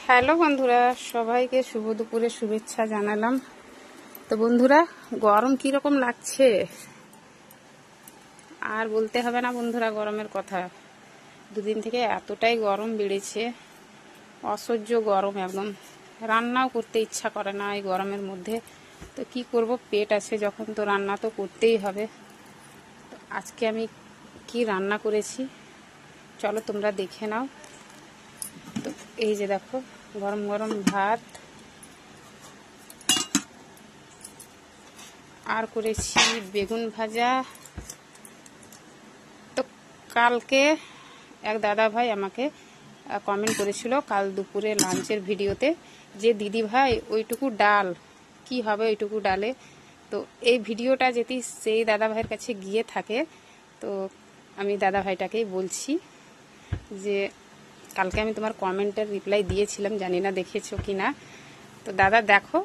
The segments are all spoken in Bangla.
হ্যালো বন্ধুরা, সবাইকে শুভ দুপুরে শুভেচ্ছা জানালাম। তো বন্ধুরা, গরম কীরকম লাগছে আর বলতে হবে না বন্ধুরা। গরমের কথা, দুদিন থেকে এতটাই গরম বেড়েছে, অসহ্য গরম, একদম রান্নাও করতে ইচ্ছা করে না এই গরমের মধ্যে। তো কি করব, পেট আছে যখন তো রান্না তো করতেই হবে। তো আজকে আমি কি রান্না করেছি চলো তোমরা দেখে নাও। তো এই যে দেখো, গরম গরম ভাত, আর করেছি বেগুন ভাজা। তো কালকে এক দাদা ভাই আমাকে কমেন্ট করেছিল কাল দুপুরে লাঞ্চের ভিডিওতে, যে দিদি ভাই ওইটুকু ডাল কি হবে ওইটুকু ডালে। তো এই ভিডিওটা যদি সেই দাদা ভাইয়ের কাছে গিয়ে থাকে, তো আমি দাদা ভাইটাকেই বলছি যে কালকে আমি তোমার কমেন্টের রিপ্লাই দিয়েছিলাম, জানি না দেখেছো কি না। তো দাদা দেখো,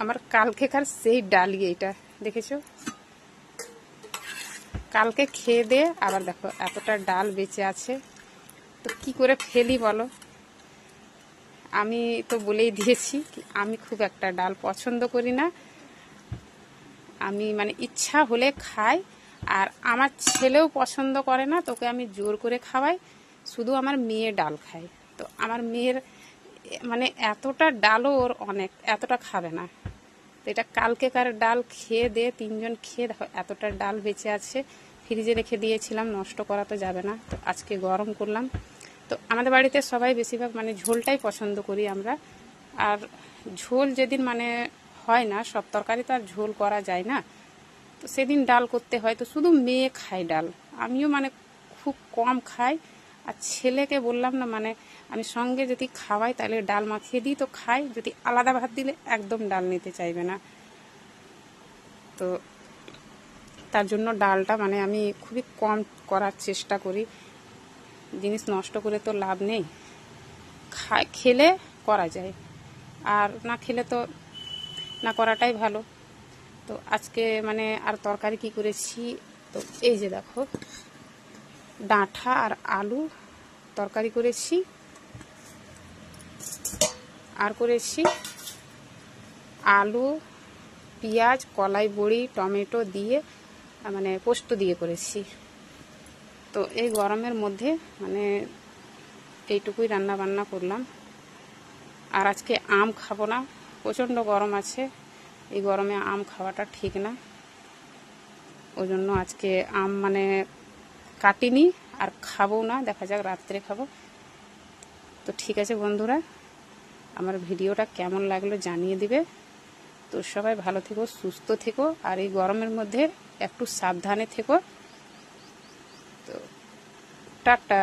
আমার কালকেকার সেই ডালি, এইটা দেখেছো? কালকে খেয়ে দে আবার দেখো এতটা ডাল বেঁচে আছে। তো কি করে ফেলি বলো? আমি তো বলেই দিয়েছি আমি খুব একটা ডাল পছন্দ করি না। আমি মানে ইচ্ছা হলে খাই, আর আমার ছেলেও পছন্দ করে না, তোকে আমি জোর করে খাওয়াই। শুধু আমার মেয়ে ডাল খায়। তো আমার মেয়ের মানে এতটা ডালও ওর অনেক, এতটা খাবে না। তো এটা কালকেকার ডাল, খেয়ে দে, তিনজন খেয়ে দেখো এতটা ডাল বেঁচে আছে। ফ্রিজে রেখে দিয়েছিলাম, নষ্ট করা তো যাবে না, তো আজকে গরম করলাম। তো আমাদের বাড়িতে সবাই বেশিরভাগ মানে ঝোলটাই পছন্দ করি আমরা। আর ঝোল যেদিন মানে হয় না, সব তরকারি তো আর ঝোল করা যায় না, তো সেদিন ডাল করতে হয়। তো শুধু মেয়ে খায় ডাল, আমিও মানে খুব কম খাই। আর ছেলেকে বললাম না, মানে আমি সঙ্গে যদি খাওয়াই তাহলে ডাল মাখিয়ে দিই তো খাই, যদি আলাদা ভাত দিলে একদম ডাল নিতে চাইবে না। তো তার জন্য ডালটা মানে আমি খুবই কম করার চেষ্টা করি। জিনিস নষ্ট করে তো লাভ নেই, খেলে করা যায়, আর না খেলে তো না করাটাই ভালো। তো আজকে মানে আর তরকারি কি করেছি, তো এই যে দেখো, ডাঁটা আর আলু তরকারি করেছি, আর করেছি আলু, পেঁয়াজ, কলাই বড়ি, টমেটো দিয়ে মানে পোস্ত দিয়ে করেছি। তো এই গরমের মধ্যে মানে এইটুকুই রান্না বান্না করলাম। আর আজকে আম খাবো না, প্রচণ্ড গরম আছে, এই গরমে আম খাওয়াটা ঠিক না। ওই জন্য আজকে আম মানে কাটিনি আর খাবো না, দেখা যাক রাত্রে খাবো। তো ঠিক আছে বন্ধুরা, আমার ভিডিওটা কেমন লাগলো জানিয়ে দিবে। তো সবাই ভালো থেকো, সুস্থ থেকো, আর এই গরমের মধ্যে একটু সাবধানে থেকো। তো টাটা।